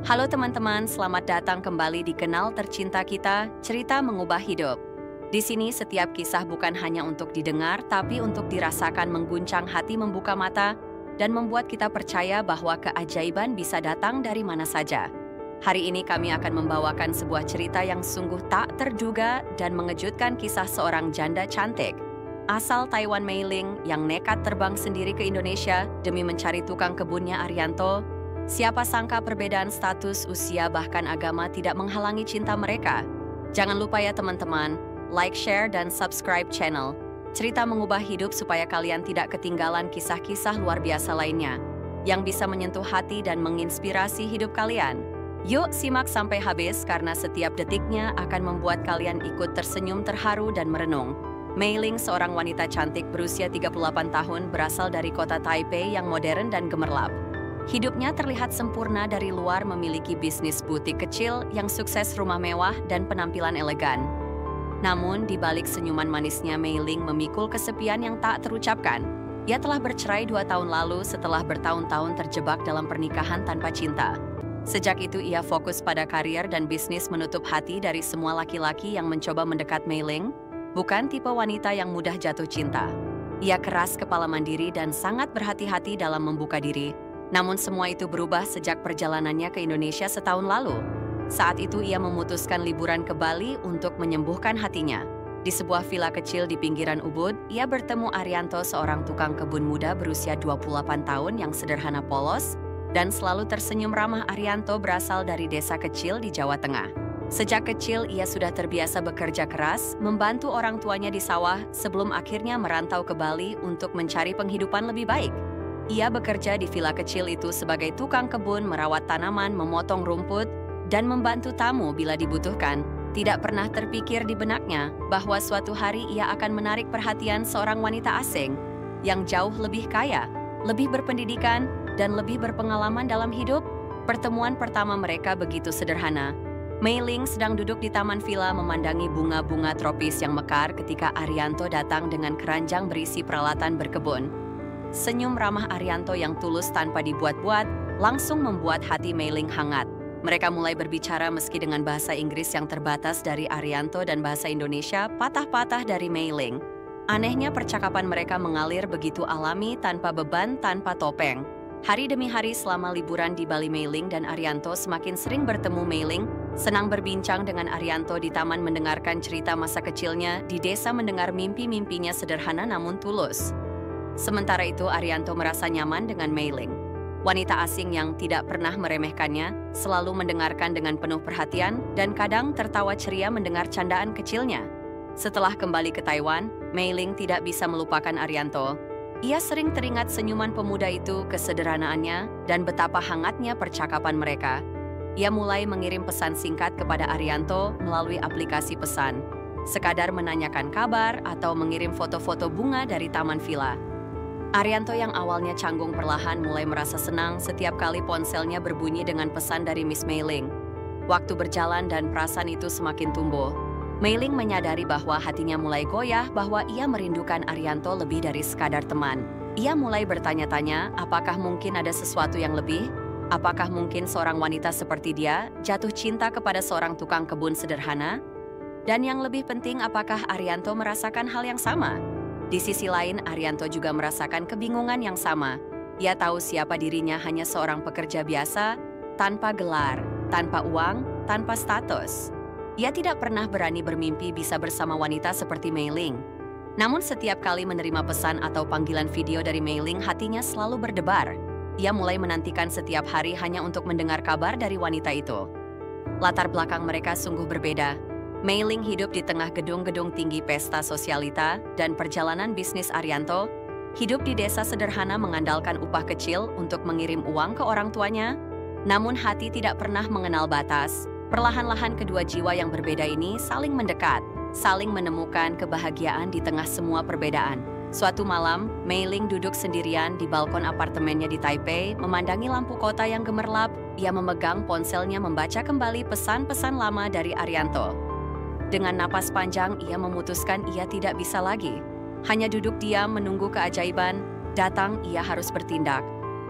Halo teman-teman, selamat datang kembali di Kenal Tercinta Kita, Cerita Mengubah Hidup. Di sini setiap kisah bukan hanya untuk didengar, tapi untuk dirasakan mengguncang hati, membuka mata, dan membuat kita percaya bahwa keajaiban bisa datang dari mana saja. Hari ini kami akan membawakan sebuah cerita yang sungguh tak terduga dan mengejutkan, kisah seorang janda cantik asal Taiwan, Mei Ling, yang nekat terbang sendiri ke Indonesia demi mencari tukang kebunnya Arianto. Siapa sangka perbedaan status, usia, bahkan agama tidak menghalangi cinta mereka. Jangan lupa ya teman-teman, like, share, dan subscribe channel Cerita Mengubah Hidup supaya kalian tidak ketinggalan kisah-kisah luar biasa lainnya yang bisa menyentuh hati dan menginspirasi hidup kalian. Yuk simak sampai habis karena setiap detiknya akan membuat kalian ikut tersenyum, terharu, dan merenung. Mei Ling, seorang wanita cantik berusia 38 tahun, berasal dari kota Taipei yang modern dan gemerlap. Hidupnya terlihat sempurna dari luar, memiliki bisnis butik kecil yang sukses, rumah mewah, dan penampilan elegan. Namun, di balik senyuman manisnya, Mei Ling memikul kesepian yang tak terucapkan. Ia telah bercerai 2 tahun lalu setelah bertahun-tahun terjebak dalam pernikahan tanpa cinta. Sejak itu, ia fokus pada karier dan bisnis, menutup hati dari semua laki-laki yang mencoba mendekat Mei Ling. Bukan tipe wanita yang mudah jatuh cinta. Ia keras kepala, mandiri, dan sangat berhati-hati dalam membuka diri. Namun semua itu berubah sejak perjalanannya ke Indonesia setahun lalu. Saat itu ia memutuskan liburan ke Bali untuk menyembuhkan hatinya. Di sebuah villa kecil di pinggiran Ubud, ia bertemu Arianto, seorang tukang kebun muda berusia 28 tahun yang sederhana, polos, dan selalu tersenyum ramah. Arianto berasal dari desa kecil di Jawa Tengah. Sejak kecil ia sudah terbiasa bekerja keras, membantu orang tuanya di sawah sebelum akhirnya merantau ke Bali untuk mencari penghidupan lebih baik. Ia bekerja di villa kecil itu sebagai tukang kebun, merawat tanaman, memotong rumput, dan membantu tamu bila dibutuhkan. Tidak pernah terpikir di benaknya bahwa suatu hari ia akan menarik perhatian seorang wanita asing yang jauh lebih kaya, lebih berpendidikan, dan lebih berpengalaman dalam hidup. Pertemuan pertama mereka begitu sederhana. Mei Ling sedang duduk di taman villa memandangi bunga-bunga tropis yang mekar ketika Arianto datang dengan keranjang berisi peralatan berkebun. Senyum ramah Arianto yang tulus tanpa dibuat-buat langsung membuat hati Mei Ling hangat. Mereka mulai berbicara meski dengan bahasa Inggris yang terbatas dari Arianto dan bahasa Indonesia patah-patah dari Mei Ling. Anehnya percakapan mereka mengalir begitu alami, tanpa beban, tanpa topeng. Hari demi hari selama liburan di Bali, Mei Ling dan Arianto semakin sering bertemu. Mei Ling senang berbincang dengan Arianto di taman, mendengarkan cerita masa kecilnya, di desa mendengar mimpi-mimpinya sederhana namun tulus. Sementara itu Arianto merasa nyaman dengan Mei Ling. Wanita asing yang tidak pernah meremehkannya, selalu mendengarkan dengan penuh perhatian, dan kadang tertawa ceria mendengar candaan kecilnya. Setelah kembali ke Taiwan, Mei Ling tidak bisa melupakan Arianto. Ia sering teringat senyuman pemuda itu, kesederhanaannya, dan betapa hangatnya percakapan mereka. Ia mulai mengirim pesan singkat kepada Arianto melalui aplikasi pesan, sekadar menanyakan kabar atau mengirim foto-foto bunga dari taman villa. Arianto yang awalnya canggung perlahan mulai merasa senang setiap kali ponselnya berbunyi dengan pesan dari Miss Mei Ling. Waktu berjalan dan perasaan itu semakin tumbuh. Mei Ling menyadari bahwa hatinya mulai goyah, bahwa ia merindukan Arianto lebih dari sekadar teman. Ia mulai bertanya-tanya, apakah mungkin ada sesuatu yang lebih? Apakah mungkin seorang wanita seperti dia jatuh cinta kepada seorang tukang kebun sederhana? Dan yang lebih penting, apakah Arianto merasakan hal yang sama? Di sisi lain, Arianto juga merasakan kebingungan yang sama. Ia tahu siapa dirinya, hanya seorang pekerja biasa, tanpa gelar, tanpa uang, tanpa status. Ia tidak pernah berani bermimpi bisa bersama wanita seperti Mei Ling. Namun setiap kali menerima pesan atau panggilan video dari Mei Ling, hatinya selalu berdebar. Ia mulai menantikan setiap hari hanya untuk mendengar kabar dari wanita itu. Latar belakang mereka sungguh berbeda. Mei Ling hidup di tengah gedung-gedung tinggi, pesta sosialita, dan perjalanan bisnis Arianto hidup di desa sederhana mengandalkan upah kecil untuk mengirim uang ke orang tuanya. Namun hati tidak pernah mengenal batas. Perlahan-lahan kedua jiwa yang berbeda ini saling mendekat, saling menemukan kebahagiaan di tengah semua perbedaan. Suatu malam, Mei Ling duduk sendirian di balkon apartemennya di Taipei, memandangi lampu kota yang gemerlap. Ia memegang ponselnya, membaca kembali pesan-pesan lama dari Arianto. Dengan napas panjang, ia memutuskan ia tidak bisa lagi. Hanya duduk diam menunggu keajaiban datang, ia harus bertindak.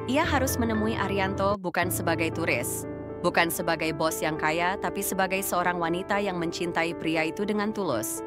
Ia harus menemui Arianto bukan sebagai turis. Bukan sebagai bos yang kaya, tapi sebagai seorang wanita yang mencintai pria itu dengan tulus.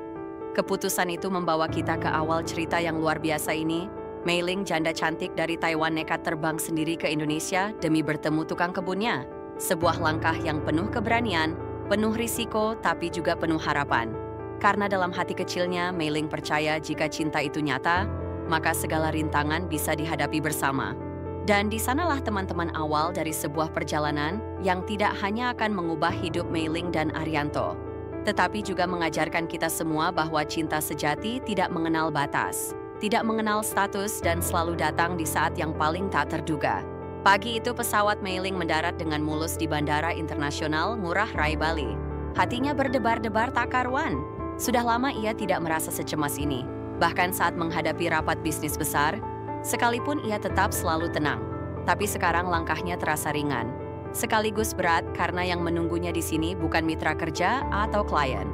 Keputusan itu membawa kita ke awal cerita yang luar biasa ini. Mei Ling, janda cantik dari Taiwan, nekat terbang sendiri ke Indonesia demi bertemu tukang kebunnya. Sebuah langkah yang penuh keberanian, penuh risiko, tapi juga penuh harapan. Karena dalam hati kecilnya, Mei Ling percaya jika cinta itu nyata, maka segala rintangan bisa dihadapi bersama. Dan di sanalah teman-teman awal dari sebuah perjalanan yang tidak hanya akan mengubah hidup Mei Ling dan Arianto, tetapi juga mengajarkan kita semua bahwa cinta sejati tidak mengenal batas, tidak mengenal status, dan selalu datang di saat yang paling tak terduga. Pagi itu pesawat Mei Ling mendarat dengan mulus di Bandara Internasional Ngurah Rai, Bali. Hatinya berdebar-debar tak karuan. Sudah lama ia tidak merasa secemas ini. Bahkan saat menghadapi rapat bisnis besar, sekalipun ia tetap selalu tenang. Tapi sekarang langkahnya terasa ringan. Sekaligus berat karena yang menunggunya di sini bukan mitra kerja atau klien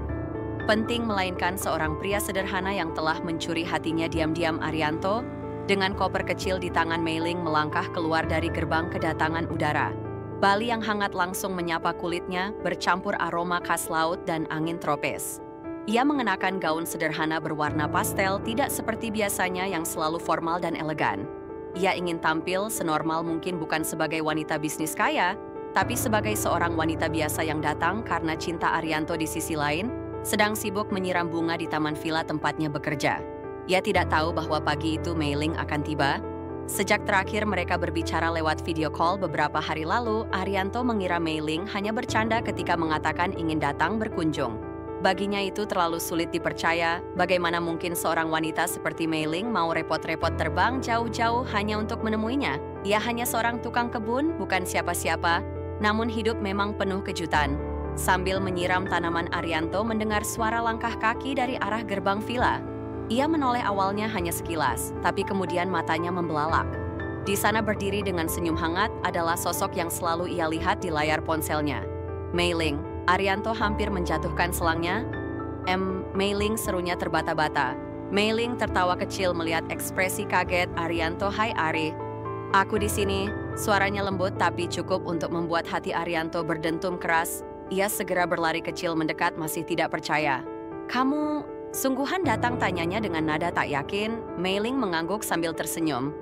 penting, melainkan seorang pria sederhana yang telah mencuri hatinya diam-diam. Arianto, dengan koper kecil di tangan, Mei Ling melangkah keluar dari gerbang kedatangan udara. Bali yang hangat langsung menyapa kulitnya, bercampur aroma khas laut dan angin tropis. Ia mengenakan gaun sederhana berwarna pastel, tidak seperti biasanya yang selalu formal dan elegan. Ia ingin tampil senormal mungkin, bukan sebagai wanita bisnis kaya, tapi sebagai seorang wanita biasa yang datang karena cinta. Arianto di sisi lain sedang sibuk menyiram bunga di taman villa tempatnya bekerja. Ia tidak tahu bahwa pagi itu Mei Ling akan tiba. Sejak terakhir mereka berbicara lewat video call beberapa hari lalu, Arianto mengira Mei Ling hanya bercanda ketika mengatakan ingin datang berkunjung. Baginya itu terlalu sulit dipercaya. Bagaimana mungkin seorang wanita seperti Mei Ling mau repot-repot terbang jauh-jauh hanya untuk menemuinya? Ia hanya seorang tukang kebun, bukan siapa-siapa. Namun hidup memang penuh kejutan. Sambil menyiram tanaman, Arianto mendengar suara langkah kaki dari arah gerbang villa. Ia menoleh awalnya hanya sekilas, tapi kemudian matanya membelalak. Di sana berdiri dengan senyum hangat adalah sosok yang selalu ia lihat di layar ponselnya. Mei Ling. Arianto hampir menjatuhkan selangnya. Mei Ling, serunya terbata-bata. Mei Ling tertawa kecil melihat ekspresi kaget Arianto. Hai Ari, aku di sini. Suaranya lembut tapi cukup untuk membuat hati Arianto berdentum keras. Ia segera berlari kecil mendekat, masih tidak percaya. Kamu sungguhan datang, tanyanya dengan nada tak yakin. Mei Ling mengangguk sambil tersenyum.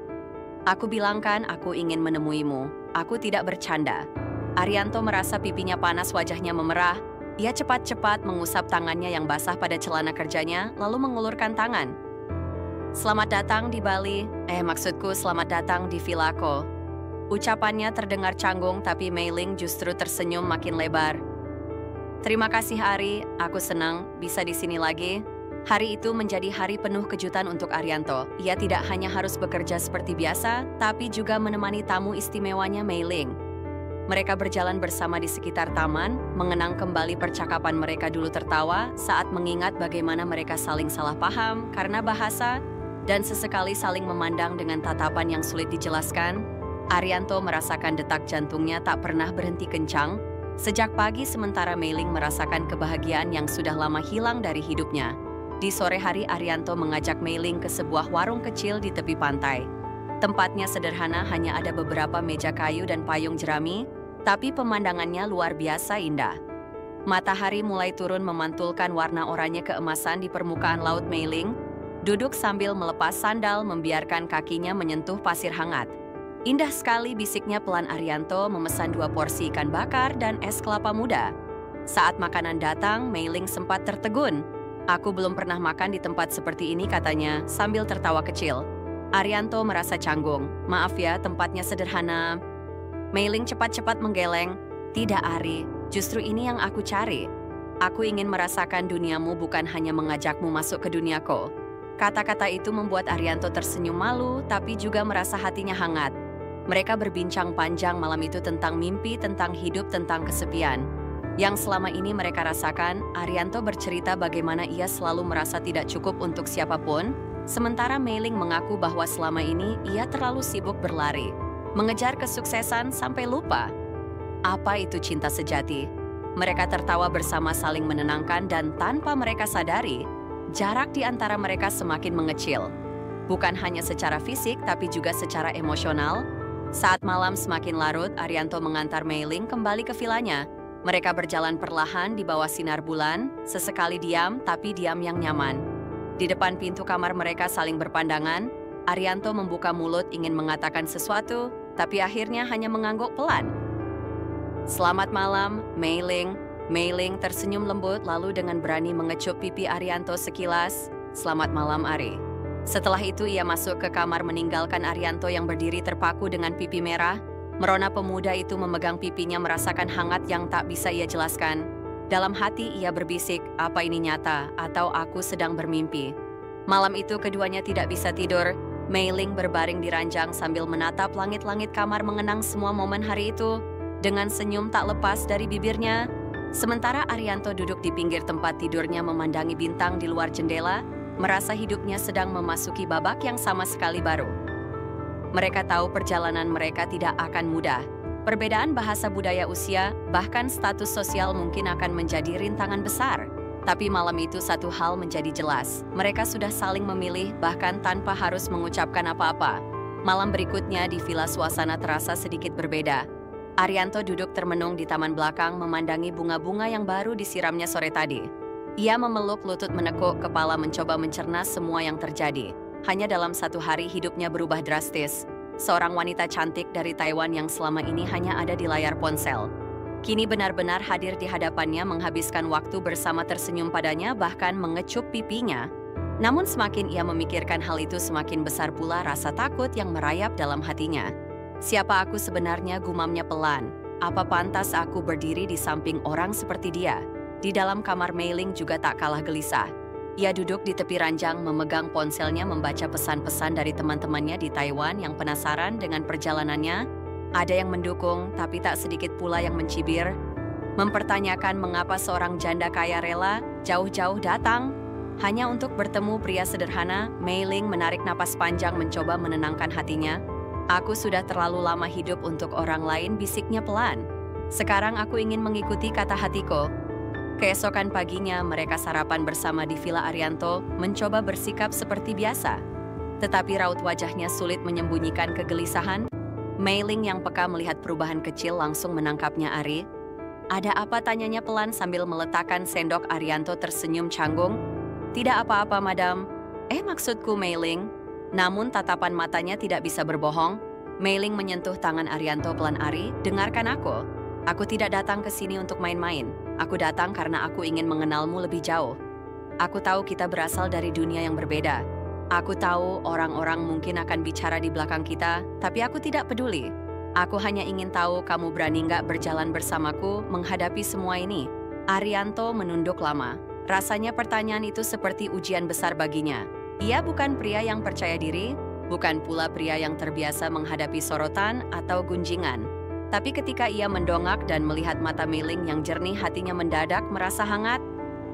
Aku bilang kan, aku ingin menemuimu. Aku tidak bercanda. Arianto merasa pipinya panas, wajahnya memerah. Ia cepat-cepat mengusap tangannya yang basah pada celana kerjanya, lalu mengulurkan tangan. Selamat datang di Bali. Maksudku selamat datang di villaku. Ucapannya terdengar canggung, tapi Mei Ling justru tersenyum makin lebar. Terima kasih Ari, aku senang bisa di sini lagi. Hari itu menjadi hari penuh kejutan untuk Arianto. Ia tidak hanya harus bekerja seperti biasa, tapi juga menemani tamu istimewanya Mei Ling. Mereka berjalan bersama di sekitar taman, mengenang kembali percakapan mereka dulu, tertawa saat mengingat bagaimana mereka saling salah paham karena bahasa, dan sesekali saling memandang dengan tatapan yang sulit dijelaskan. Arianto merasakan detak jantungnya tak pernah berhenti kencang sejak pagi, sementara Mei Ling merasakan kebahagiaan yang sudah lama hilang dari hidupnya. Di sore hari, Arianto mengajak Mei Ling ke sebuah warung kecil di tepi pantai. Tempatnya sederhana, hanya ada beberapa meja kayu dan payung jerami, tapi pemandangannya luar biasa indah. Matahari mulai turun memantulkan warna oranye keemasan di permukaan laut. Mei Ling duduk sambil melepas sandal, membiarkan kakinya menyentuh pasir hangat. Indah sekali, bisiknya pelan. Arianto memesan 2 porsi ikan bakar dan es kelapa muda. Saat makanan datang, Mei Ling sempat tertegun. Aku belum pernah makan di tempat seperti ini, katanya sambil tertawa kecil. Arianto merasa canggung. Maaf ya, tempatnya sederhana. Mei Ling cepat-cepat menggeleng. Tidak Ari, justru ini yang aku cari. Aku ingin merasakan duniamu, bukan hanya mengajakmu masuk ke duniaku. Kata-kata itu membuat Arianto tersenyum malu, tapi juga merasa hatinya hangat. Mereka berbincang panjang malam itu tentang mimpi, tentang hidup, tentang kesepian yang selama ini mereka rasakan. Arianto bercerita bagaimana ia selalu merasa tidak cukup untuk siapapun, sementara Mei Ling mengaku bahwa selama ini ia terlalu sibuk berlari, mengejar kesuksesan sampai lupa apa itu cinta sejati. Mereka tertawa bersama, saling menenangkan, dan tanpa mereka sadari, jarak di antara mereka semakin mengecil. Bukan hanya secara fisik, tapi juga secara emosional. Saat malam semakin larut, Arianto mengantar Mei Ling kembali ke vilanya. Mereka berjalan perlahan di bawah sinar bulan, sesekali diam tapi diam yang nyaman. Di depan pintu kamar mereka saling berpandangan. Arianto membuka mulut ingin mengatakan sesuatu, tapi akhirnya hanya mengangguk pelan. "Selamat malam, Mei Ling." Mei Ling tersenyum lembut lalu dengan berani mengecup pipi Arianto sekilas. "Selamat malam, Ari." Setelah itu ia masuk ke kamar meninggalkan Arianto yang berdiri terpaku dengan pipi merah. Merona pemuda itu memegang pipinya merasakan hangat yang tak bisa ia jelaskan. Dalam hati ia berbisik, apa ini nyata atau aku sedang bermimpi? Malam itu keduanya tidak bisa tidur. Mei Ling berbaring di ranjang sambil menatap langit-langit kamar mengenang semua momen hari itu. Dengan senyum tak lepas dari bibirnya. Sementara Arianto duduk di pinggir tempat tidurnya memandangi bintang di luar jendela, merasa hidupnya sedang memasuki babak yang sama sekali baru. Mereka tahu perjalanan mereka tidak akan mudah. Perbedaan bahasa budaya usia, bahkan status sosial mungkin akan menjadi rintangan besar. Tapi malam itu satu hal menjadi jelas. Mereka sudah saling memilih bahkan tanpa harus mengucapkan apa-apa. Malam berikutnya di villa suasana terasa sedikit berbeda. Arianto duduk termenung di taman belakang memandangi bunga-bunga yang baru disiramnya sore tadi. Ia memeluk lutut menekuk kepala mencoba mencerna semua yang terjadi. Hanya dalam satu hari hidupnya berubah drastis. Seorang wanita cantik dari Taiwan yang selama ini hanya ada di layar ponsel. Kini benar-benar hadir di hadapannya menghabiskan waktu bersama tersenyum padanya bahkan mengecup pipinya. Namun semakin ia memikirkan hal itu semakin besar pula rasa takut yang merayap dalam hatinya. Siapa aku sebenarnya, gumamnya pelan. Apa pantas aku berdiri di samping orang seperti dia? Di dalam kamar Mei Ling juga tak kalah gelisah. Ia duduk di tepi ranjang memegang ponselnya membaca pesan-pesan dari teman-temannya di Taiwan yang penasaran dengan perjalanannya. Ada yang mendukung, tapi tak sedikit pula yang mencibir. Mempertanyakan mengapa seorang janda kaya rela jauh-jauh datang. Hanya untuk bertemu pria sederhana, Mei Ling menarik napas panjang mencoba menenangkan hatinya. Aku sudah terlalu lama hidup untuk orang lain, bisiknya pelan. Sekarang aku ingin mengikuti kata hatiku. Keesokan paginya mereka sarapan bersama di Villa Arianto, mencoba bersikap seperti biasa. Tetapi raut wajahnya sulit menyembunyikan kegelisahan. Mei Ling yang peka melihat perubahan kecil langsung menangkapnya. "Ari, ada apa?" tanyanya pelan sambil meletakkan sendok. Arianto tersenyum canggung. "Tidak apa-apa, madam." Maksudku Mei Ling." Namun tatapan matanya tidak bisa berbohong. Mei Ling menyentuh tangan Arianto pelan. "Ari, dengarkan aku. Aku tidak datang ke sini untuk main-main. Aku datang karena aku ingin mengenalmu lebih jauh. Aku tahu kita berasal dari dunia yang berbeda. Aku tahu orang-orang mungkin akan bicara di belakang kita, tapi aku tidak peduli. Aku hanya ingin tahu kamu berani nggak berjalan bersamaku menghadapi semua ini." Arianto menunduk lama. Rasanya pertanyaan itu seperti ujian besar baginya. Ia bukan pria yang percaya diri, bukan pula pria yang terbiasa menghadapi sorotan atau gunjingan. Tapi ketika ia mendongak dan melihat mata Mei Ling yang jernih, hatinya mendadak merasa hangat.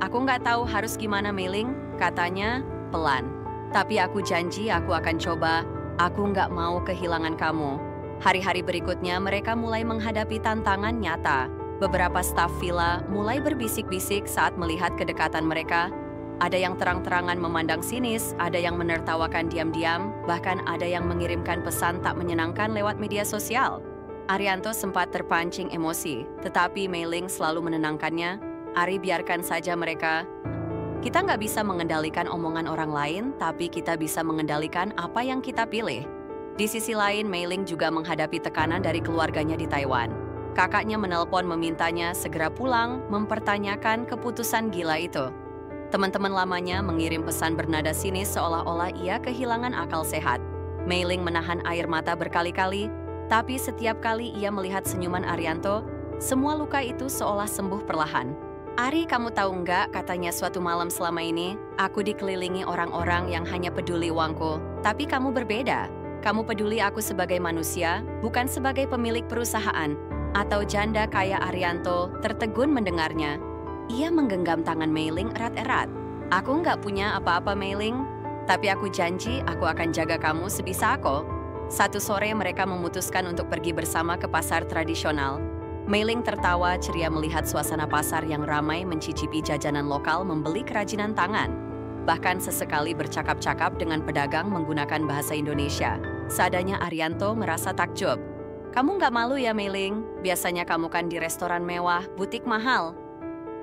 "Aku nggak tahu harus gimana, Mei Ling," katanya pelan. "Tapi aku janji aku akan coba. Aku nggak mau kehilangan kamu." Hari-hari berikutnya mereka mulai menghadapi tantangan nyata. Beberapa staf villa mulai berbisik-bisik saat melihat kedekatan mereka. Ada yang terang-terangan memandang sinis, ada yang menertawakan diam-diam, bahkan ada yang mengirimkan pesan tak menyenangkan lewat media sosial. Arianto sempat terpancing emosi, tetapi Mei Ling selalu menenangkannya. "Ari, biarkan saja mereka. Kita nggak bisa mengendalikan omongan orang lain, tapi kita bisa mengendalikan apa yang kita pilih." Di sisi lain, Mei Ling juga menghadapi tekanan dari keluarganya di Taiwan. Kakaknya menelpon memintanya segera pulang, mempertanyakan keputusan gila itu. Teman-teman lamanya mengirim pesan bernada sinis seolah-olah ia kehilangan akal sehat. Mei Ling menahan air mata berkali-kali, tapi setiap kali ia melihat senyuman Arianto, semua luka itu seolah sembuh perlahan. "Ari, kamu tahu nggak," katanya suatu malam, "selama ini, aku dikelilingi orang-orang yang hanya peduli uangku. Tapi kamu berbeda. Kamu peduli aku sebagai manusia, bukan sebagai pemilik perusahaan." Atau janda kaya. Arianto tertegun mendengarnya. Ia menggenggam tangan Mei Ling erat-erat. "Aku nggak punya apa-apa, Mei Ling. Tapi aku janji aku akan jaga kamu sebisa aku." Satu sore mereka memutuskan untuk pergi bersama ke pasar tradisional. Mei Ling tertawa ceria melihat suasana pasar yang ramai mencicipi jajanan lokal, membeli kerajinan tangan. Bahkan sesekali bercakap-cakap dengan pedagang menggunakan bahasa Indonesia. Seadanya Arianto merasa takjub. Kamu nggak malu ya, Mei Ling? Biasanya kamu kan di restoran mewah, butik mahal.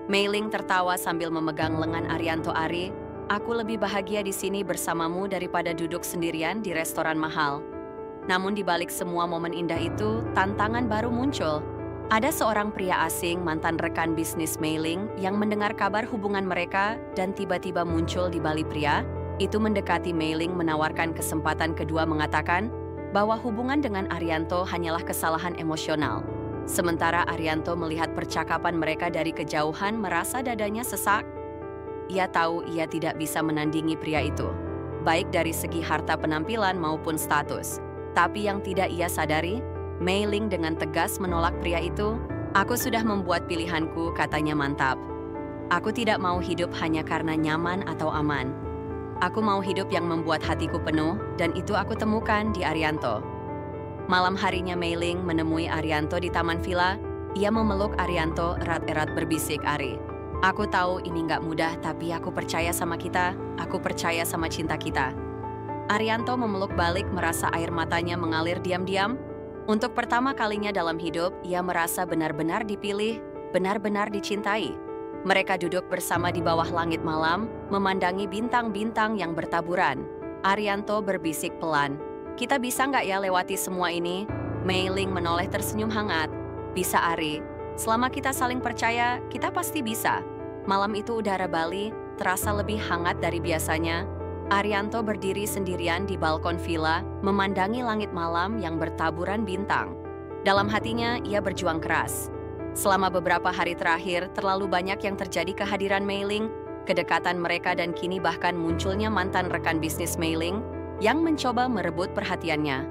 Mei Ling tertawa sambil memegang lengan Arianto. Ari, aku lebih bahagia di sini bersamamu daripada duduk sendirian di restoran mahal. Namun di balik semua momen indah itu, tantangan baru muncul. Ada seorang pria asing, mantan rekan bisnis Mei Ling, yang mendengar kabar hubungan mereka dan tiba-tiba muncul di Bali. Pria itu mendekati Mei Ling, menawarkan kesempatan kedua, mengatakan bahwa hubungan dengan Arianto hanyalah kesalahan emosional. Sementara Arianto melihat percakapan mereka dari kejauhan, merasa dadanya sesak. Ia tahu ia tidak bisa menandingi pria itu, baik dari segi harta penampilan maupun status. Tapi yang tidak ia sadari, Mei Ling dengan tegas menolak pria itu. Aku sudah membuat pilihanku, katanya mantap. Aku tidak mau hidup hanya karena nyaman atau aman. Aku mau hidup yang membuat hatiku penuh, dan itu aku temukan di Arianto. Malam harinya Mei Ling menemui Arianto di taman villa. Ia memeluk Arianto erat-erat, berbisik, Ari, aku tahu ini nggak mudah, tapi aku percaya sama kita. Aku percaya sama cinta kita. Arianto memeluk balik, merasa air matanya mengalir diam-diam. Untuk pertama kalinya dalam hidup, ia merasa benar-benar dipilih, benar-benar dicintai. Mereka duduk bersama di bawah langit malam, memandangi bintang-bintang yang bertaburan. Arianto berbisik pelan, kita bisa nggak ya lewati semua ini? Mei Ling menoleh tersenyum hangat. Bisa, Ari. Selama kita saling percaya, kita pasti bisa. Malam itu udara Bali terasa lebih hangat dari biasanya. Arianto berdiri sendirian di balkon villa, memandangi langit malam yang bertaburan bintang. Dalam hatinya, ia berjuang keras. Selama beberapa hari terakhir, terlalu banyak yang terjadi kehadiran Mei Ling, kedekatan mereka, dan kini bahkan munculnya mantan rekan bisnis Mei Ling yang mencoba merebut perhatiannya.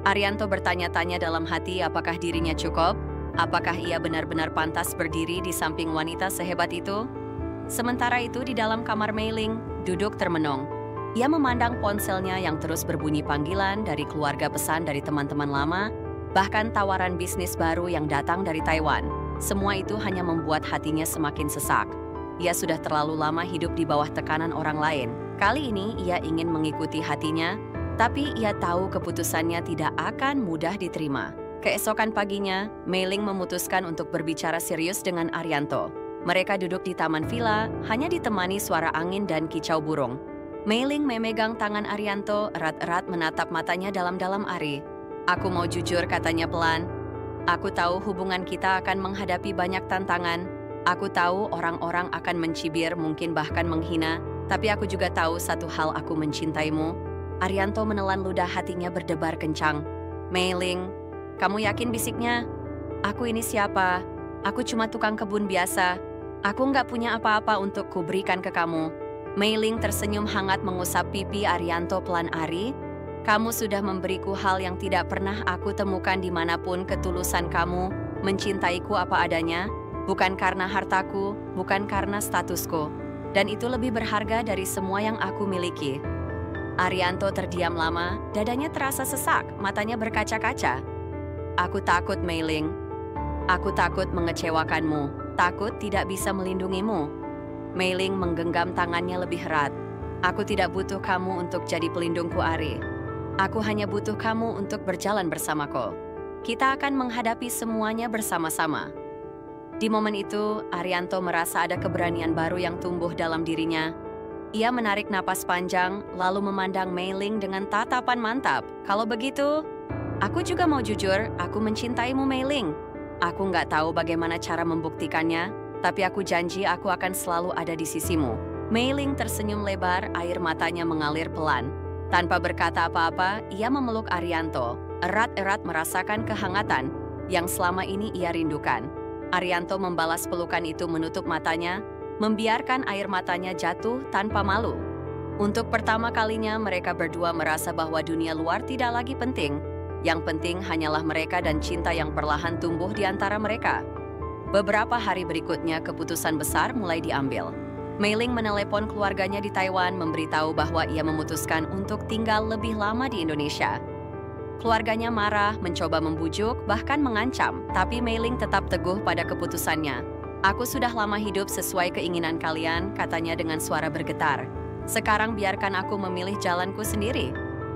Arianto bertanya-tanya dalam hati apakah dirinya cukup, apakah ia benar-benar pantas berdiri di samping wanita sehebat itu. Sementara itu di dalam kamar Mei Ling, duduk termenung. Ia memandang ponselnya yang terus berbunyi panggilan dari keluarga, pesan dari teman-teman lama, bahkan tawaran bisnis baru yang datang dari Taiwan. Semua itu hanya membuat hatinya semakin sesak. Ia sudah terlalu lama hidup di bawah tekanan orang lain. Kali ini ia ingin mengikuti hatinya, tapi ia tahu keputusannya tidak akan mudah diterima. Keesokan paginya, Mei Ling memutuskan untuk berbicara serius dengan Arianto. Mereka duduk di taman villa, hanya ditemani suara angin dan kicau burung. Mei Ling memegang tangan Arianto erat-erat, menatap matanya dalam-dalam. Ari, aku mau jujur, katanya pelan. Aku tahu hubungan kita akan menghadapi banyak tantangan. Aku tahu orang-orang akan mencibir, mungkin bahkan menghina. Tapi aku juga tahu satu hal, aku mencintaimu. Arianto menelan ludah, hatinya berdebar kencang. Mei Ling, kamu yakin, bisiknya? Aku ini siapa? Aku cuma tukang kebun biasa. Aku nggak punya apa-apa untuk kuberikan ke kamu. Mei Ling tersenyum hangat mengusap pipi Arianto pelan. Ari, kamu sudah memberiku hal yang tidak pernah aku temukan dimanapun, ketulusan kamu, mencintaiku apa adanya, bukan karena hartaku, bukan karena statusku. Dan itu lebih berharga dari semua yang aku miliki. Arianto terdiam lama, dadanya terasa sesak, matanya berkaca-kaca. Aku takut, Mei Ling. Aku takut mengecewakanmu, takut tidak bisa melindungimu. Mei Ling menggenggam tangannya lebih erat. Aku tidak butuh kamu untuk jadi pelindungku, Ari. Aku hanya butuh kamu untuk berjalan bersamaku. Kita akan menghadapi semuanya bersama-sama. Di momen itu, Arianto merasa ada keberanian baru yang tumbuh dalam dirinya. Ia menarik napas panjang, lalu memandang Mei Ling dengan tatapan mantap. Kalau begitu, aku juga mau jujur, aku mencintaimu, Mei Ling. Aku nggak tahu bagaimana cara membuktikannya, tapi aku janji aku akan selalu ada di sisimu. Mei Ling tersenyum lebar, air matanya mengalir pelan. Tanpa berkata apa-apa, ia memeluk Arianto, erat-erat merasakan kehangatan yang selama ini ia rindukan. Arianto membalas pelukan itu, menutup matanya, membiarkan air matanya jatuh tanpa malu. Untuk pertama kalinya mereka berdua merasa bahwa dunia luar tidak lagi penting. Yang penting hanyalah mereka dan cinta yang perlahan tumbuh di antara mereka. Beberapa hari berikutnya keputusan besar mulai diambil. Mei Ling menelepon keluarganya di Taiwan, memberitahu bahwa ia memutuskan untuk tinggal lebih lama di Indonesia. Keluarganya marah, mencoba membujuk, bahkan mengancam, tapi Mei Ling tetap teguh pada keputusannya. Aku sudah lama hidup sesuai keinginan kalian, katanya dengan suara bergetar. Sekarang biarkan aku memilih jalanku sendiri.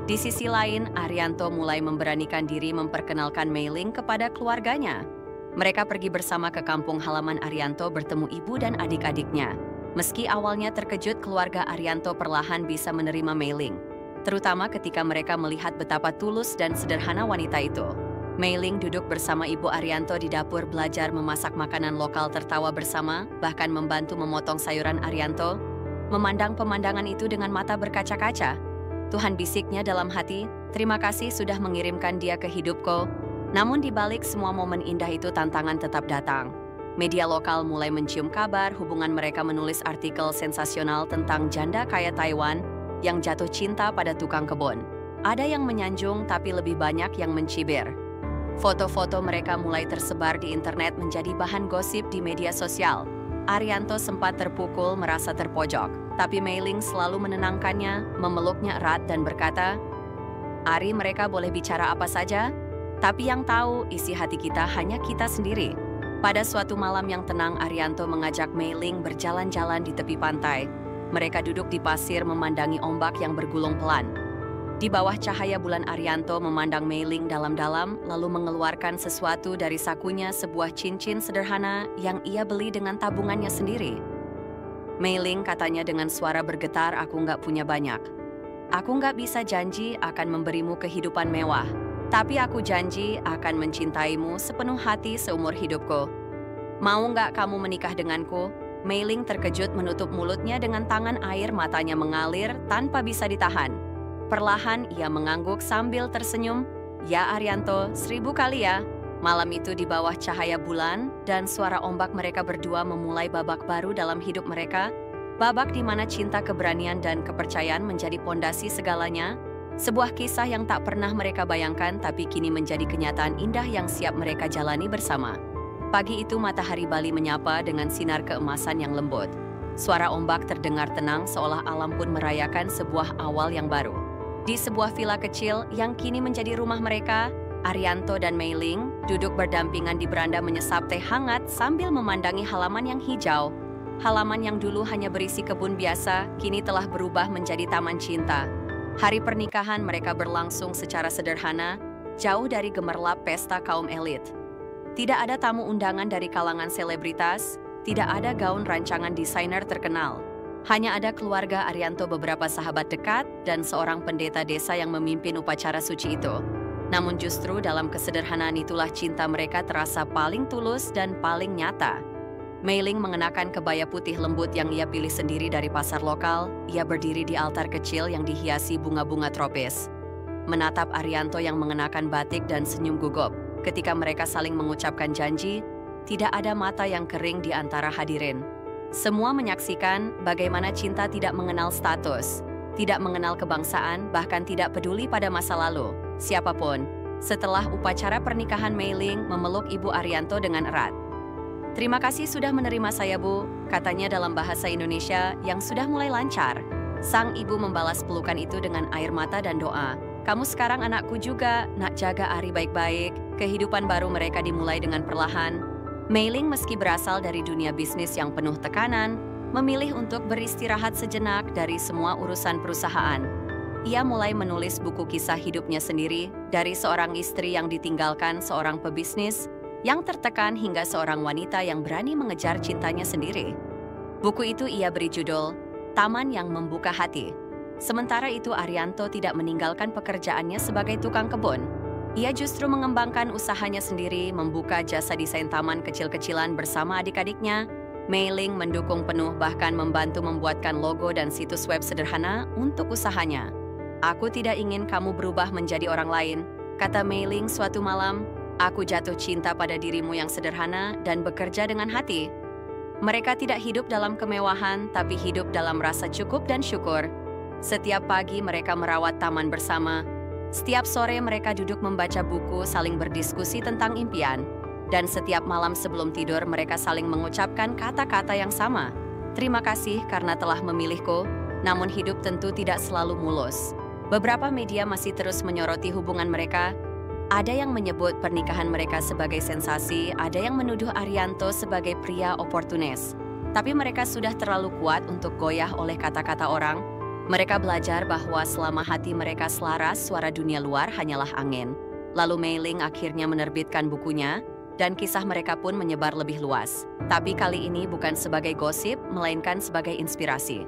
Di sisi lain, Arianto mulai memberanikan diri memperkenalkan Mei Ling kepada keluarganya. Mereka pergi bersama ke kampung halaman Arianto bertemu ibu dan adik-adiknya. Meski awalnya terkejut, keluarga Arianto perlahan bisa menerima Mei Ling, terutama ketika mereka melihat betapa tulus dan sederhana wanita itu. Mei Ling duduk bersama ibu Arianto di dapur belajar memasak makanan lokal, tertawa bersama, bahkan membantu memotong sayuran Arianto. Memandang pemandangan itu dengan mata berkaca-kaca. Tuhan, bisiknya dalam hati, terima kasih sudah mengirimkan dia ke hidupku. Namun di balik semua momen indah itu, tantangan tetap datang. Media lokal mulai mencium kabar hubungan mereka, menulis artikel sensasional tentang janda kaya Taiwan yang jatuh cinta pada tukang kebun. Ada yang menyanjung tapi lebih banyak yang mencibir. Foto-foto mereka mulai tersebar di internet menjadi bahan gosip di media sosial. Arianto sempat terpukul, merasa terpojok, tapi Mei Ling selalu menenangkannya, memeluknya erat dan berkata, "Ari, mereka boleh bicara apa saja, tapi yang tahu isi hati kita hanya kita sendiri." Pada suatu malam yang tenang, Arianto mengajak Mei Ling berjalan-jalan di tepi pantai. Mereka duduk di pasir memandangi ombak yang bergulung pelan. Di bawah cahaya bulan, Arianto memandang Mei Ling dalam-dalam, lalu mengeluarkan sesuatu dari sakunya, sebuah cincin sederhana yang ia beli dengan tabungannya sendiri. Mei Ling, katanya dengan suara bergetar, "Aku nggak punya banyak. Aku nggak bisa janji akan memberimu kehidupan mewah. Tapi aku janji akan mencintaimu sepenuh hati seumur hidupku. Mau nggak kamu menikah denganku?" Mei Ling terkejut, menutup mulutnya dengan tangan, air matanya mengalir tanpa bisa ditahan. Perlahan ia mengangguk sambil tersenyum, "Ya Arianto, 1000 kali ya." Malam itu di bawah cahaya bulan dan suara ombak, mereka berdua memulai babak baru dalam hidup mereka. Babak di mana cinta, keberanian, dan kepercayaan menjadi pondasi segalanya. Sebuah kisah yang tak pernah mereka bayangkan, tapi kini menjadi kenyataan indah yang siap mereka jalani bersama. Pagi itu matahari Bali menyapa dengan sinar keemasan yang lembut. Suara ombak terdengar tenang, seolah alam pun merayakan sebuah awal yang baru. Di sebuah villa kecil yang kini menjadi rumah mereka, Arianto dan Mei Ling duduk berdampingan di beranda menyesap teh hangat sambil memandangi halaman yang hijau. Halaman yang dulu hanya berisi kebun biasa, kini telah berubah menjadi taman cinta. Hari pernikahan mereka berlangsung secara sederhana, jauh dari gemerlap pesta kaum elit. Tidak ada tamu undangan dari kalangan selebritas, tidak ada gaun rancangan desainer terkenal. Hanya ada keluarga Arianto, beberapa sahabat dekat, dan seorang pendeta desa yang memimpin upacara suci itu. Namun justru dalam kesederhanaan itulah cinta mereka terasa paling tulus dan paling nyata. Mei Ling mengenakan kebaya putih lembut yang ia pilih sendiri dari pasar lokal. Ia berdiri di altar kecil yang dihiasi bunga-bunga tropis, menatap Arianto yang mengenakan batik dan senyum gugup. Ketika mereka saling mengucapkan janji, tidak ada mata yang kering di antara hadirin. Semua menyaksikan bagaimana cinta tidak mengenal status, tidak mengenal kebangsaan, bahkan tidak peduli pada masa lalu. Siapapun. Setelah upacara pernikahan, Mei Ling memeluk ibu Arianto dengan erat. "Terima kasih sudah menerima saya, Bu," katanya dalam bahasa Indonesia yang sudah mulai lancar. Sang ibu membalas pelukan itu dengan air mata dan doa. "Kamu sekarang anakku juga, nak, jaga Ari baik-baik." Kehidupan baru mereka dimulai dengan perlahan. Mei Ling, meski berasal dari dunia bisnis yang penuh tekanan, memilih untuk beristirahat sejenak dari semua urusan perusahaan. Ia mulai menulis buku kisah hidupnya sendiri, dari seorang istri yang ditinggalkan, seorang pebisnis yang tertekan, hingga seorang wanita yang berani mengejar cintanya sendiri. Buku itu ia beri judul Taman yang Membuka Hati. Sementara itu Arianto tidak meninggalkan pekerjaannya sebagai tukang kebun. Ia justru mengembangkan usahanya sendiri, membuka jasa desain taman kecil-kecilan bersama adik-adiknya. Mei Ling mendukung penuh, bahkan membantu membuatkan logo dan situs web sederhana untuk usahanya. "Aku tidak ingin kamu berubah menjadi orang lain," kata Mei Ling suatu malam. "Aku jatuh cinta pada dirimu yang sederhana dan bekerja dengan hati." Mereka tidak hidup dalam kemewahan, tapi hidup dalam rasa cukup dan syukur. Setiap pagi mereka merawat taman bersama. Setiap sore mereka duduk membaca buku, saling berdiskusi tentang impian. Dan setiap malam sebelum tidur mereka saling mengucapkan kata-kata yang sama. "Terima kasih karena telah memilihku." Namun hidup tentu tidak selalu mulus. Beberapa media masih terus menyoroti hubungan mereka. Ada yang menyebut pernikahan mereka sebagai sensasi, ada yang menuduh Arianto sebagai pria oportunis. Tapi mereka sudah terlalu kuat untuk goyah oleh kata-kata orang. Mereka belajar bahwa selama hati mereka selaras, suara dunia luar hanyalah angin. Lalu Mei Ling akhirnya menerbitkan bukunya, dan kisah mereka pun menyebar lebih luas. Tapi kali ini bukan sebagai gosip, melainkan sebagai inspirasi.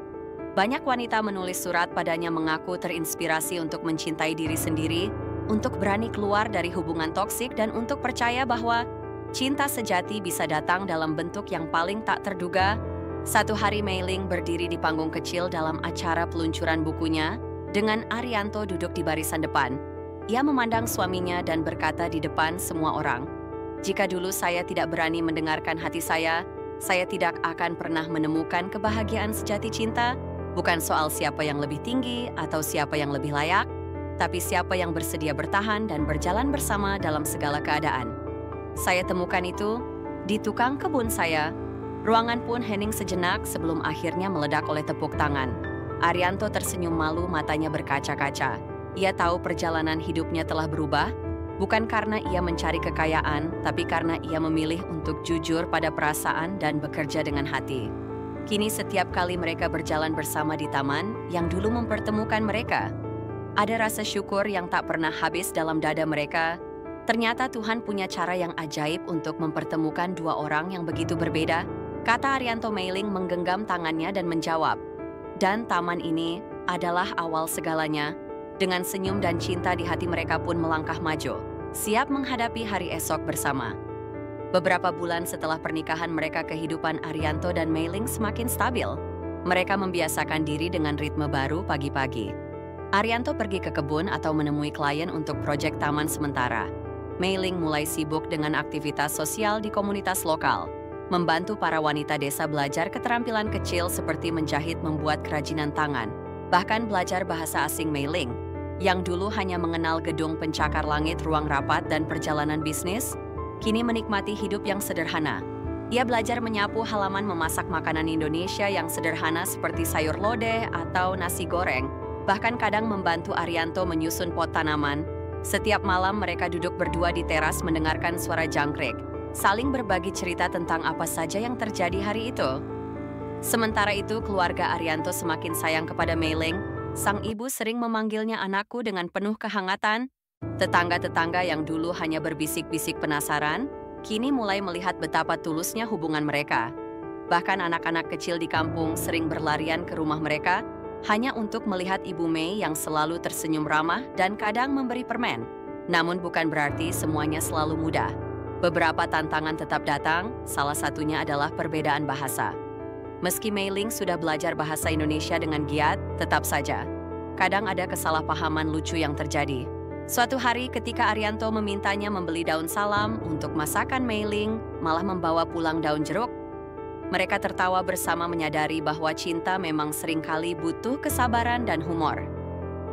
Banyak wanita menulis surat padanya mengaku terinspirasi untuk mencintai diri sendiri, untuk berani keluar dari hubungan toksik, dan untuk percaya bahwa cinta sejati bisa datang dalam bentuk yang paling tak terduga. Satu hari Mei Ling berdiri di panggung kecil dalam acara peluncuran bukunya, dengan Arianto duduk di barisan depan. Ia memandang suaminya dan berkata di depan semua orang, "Jika dulu saya tidak berani mendengarkan hati saya tidak akan pernah menemukan kebahagiaan sejati cinta. Bukan soal siapa yang lebih tinggi atau siapa yang lebih layak, tapi siapa yang bersedia bertahan dan berjalan bersama dalam segala keadaan. Saya temukan itu di tukang kebun saya." Ruangan pun hening sejenak sebelum akhirnya meledak oleh tepuk tangan. Arianto tersenyum malu, matanya berkaca-kaca. Ia tahu perjalanan hidupnya telah berubah, bukan karena ia mencari kekayaan, tapi karena ia memilih untuk jujur pada perasaan dan bekerja dengan hati. Kini setiap kali mereka berjalan bersama di taman yang dulu mempertemukan mereka, ada rasa syukur yang tak pernah habis dalam dada mereka. Ternyata Tuhan punya cara yang ajaib untuk mempertemukan dua orang yang begitu berbeda, kata Arianto. Mei Ling menggenggam tangannya dan menjawab, "Dan taman ini adalah awal segalanya." Dengan senyum dan cinta di hati mereka pun melangkah maju, siap menghadapi hari esok bersama. Beberapa bulan setelah pernikahan mereka, kehidupan Arianto dan Mei Ling semakin stabil. Mereka membiasakan diri dengan ritme baru pagi-pagi. Arianto pergi ke kebun atau menemui klien untuk proyek taman sementara. Mei Ling mulai sibuk dengan aktivitas sosial di komunitas lokal, membantu para wanita desa belajar keterampilan kecil seperti menjahit, membuat kerajinan tangan, bahkan belajar bahasa asing. Mei Ling, yang dulu hanya mengenal gedung pencakar langit, ruang rapat, dan perjalanan bisnis, kini menikmati hidup yang sederhana. Ia belajar menyapu halaman, memasak makanan Indonesia yang sederhana seperti sayur lodeh atau nasi goreng, bahkan kadang membantu Arianto menyusun pot tanaman. Setiap malam mereka duduk berdua di teras mendengarkan suara jangkrik, saling berbagi cerita tentang apa saja yang terjadi hari itu. Sementara itu, keluarga Arianto semakin sayang kepada Mei Ling. Sang ibu sering memanggilnya anakku dengan penuh kehangatan. Tetangga-tetangga yang dulu hanya berbisik-bisik penasaran, kini mulai melihat betapa tulusnya hubungan mereka. Bahkan anak-anak kecil di kampung sering berlarian ke rumah mereka hanya untuk melihat Ibu Mei yang selalu tersenyum ramah dan kadang memberi permen. Namun bukan berarti semuanya selalu mudah. Beberapa tantangan tetap datang, salah satunya adalah perbedaan bahasa. Meski Mei Ling sudah belajar bahasa Indonesia dengan giat, tetap saja kadang ada kesalahpahaman lucu yang terjadi. Suatu hari ketika Arianto memintanya membeli daun salam untuk masakan, Mei Ling malah membawa pulang daun jeruk. Mereka tertawa bersama, menyadari bahwa cinta memang seringkali butuh kesabaran dan humor.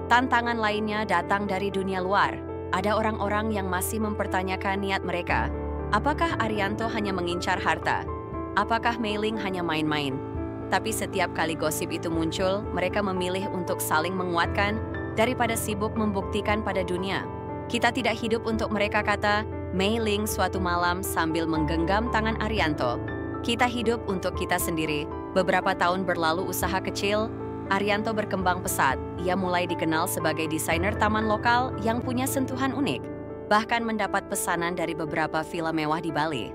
Tantangan lainnya datang dari dunia luar. Ada orang-orang yang masih mempertanyakan niat mereka. Apakah Arianto hanya mengincar harta? Apakah Mei Ling hanya main-main? Tapi setiap kali gosip itu muncul, mereka memilih untuk saling menguatkan daripada sibuk membuktikan pada dunia. "Kita tidak hidup untuk mereka," kata Mei Ling suatu malam sambil menggenggam tangan Arianto. "Kita hidup untuk kita sendiri." Beberapa tahun berlalu, usaha kecil Arianto berkembang pesat. Ia mulai dikenal sebagai desainer taman lokal yang punya sentuhan unik, bahkan mendapat pesanan dari beberapa villa mewah di Bali.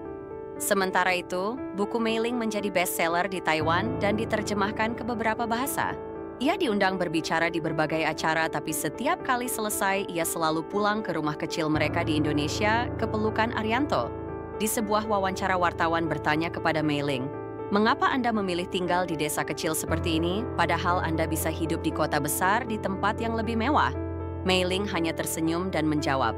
Sementara itu, buku Mei Ling menjadi bestseller di Taiwan dan diterjemahkan ke beberapa bahasa. Ia diundang berbicara di berbagai acara, tapi setiap kali selesai, ia selalu pulang ke rumah kecil mereka di Indonesia ke pelukan Arianto. Di sebuah wawancara, wartawan bertanya kepada Mei Ling, "Mengapa Anda memilih tinggal di desa kecil seperti ini, padahal Anda bisa hidup di kota besar di tempat yang lebih mewah?" Mei Ling hanya tersenyum dan menjawab,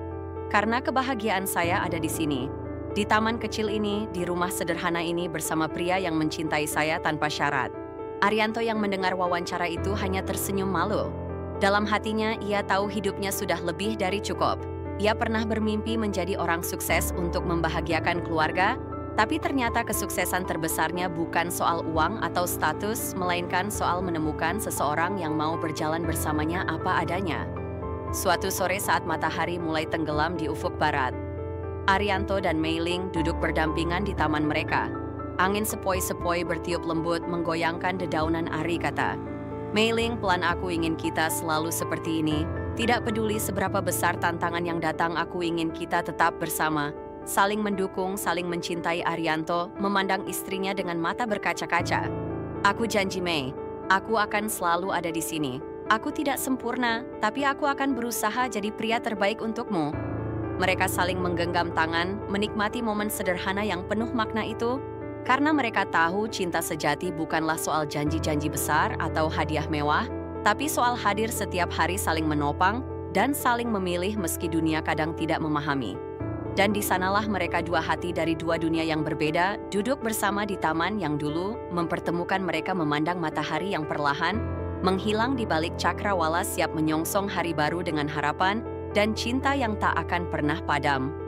"Karena kebahagiaan saya ada di sini. Di taman kecil ini, di rumah sederhana ini bersama pria yang mencintai saya tanpa syarat." Arianto yang mendengar wawancara itu hanya tersenyum malu. Dalam hatinya, ia tahu hidupnya sudah lebih dari cukup. Ia pernah bermimpi menjadi orang sukses untuk membahagiakan keluarga, tapi ternyata kesuksesan terbesarnya bukan soal uang atau status, melainkan soal menemukan seseorang yang mau berjalan bersamanya apa adanya. Suatu sore saat matahari mulai tenggelam di ufuk barat, Arianto dan Mei Ling duduk berdampingan di taman mereka. Angin sepoi-sepoi bertiup lembut menggoyangkan dedaunan ari, kata Mei-ling, pelan, aku ingin kita selalu seperti ini. Tidak peduli seberapa besar tantangan yang datang, aku ingin kita tetap bersama. Saling mendukung, saling mencintai. Arianto memandang istrinya dengan mata berkaca-kaca. Aku janji, Mei, aku akan selalu ada di sini. Aku tidak sempurna, tapi aku akan berusaha jadi pria terbaik untukmu. Mereka saling menggenggam tangan, menikmati momen sederhana yang penuh makna itu. Karena mereka tahu cinta sejati bukanlah soal janji-janji besar atau hadiah mewah, tapi soal hadir setiap hari, saling menopang, dan saling memilih meski dunia kadang tidak memahami. Dan di sanalah mereka, dua hati dari dua dunia yang berbeda, duduk bersama di taman yang dulu mempertemukan mereka, memandang matahari yang perlahan menghilang di balik cakrawala, siap menyongsong hari baru dengan harapan dan cinta yang tak akan pernah padam.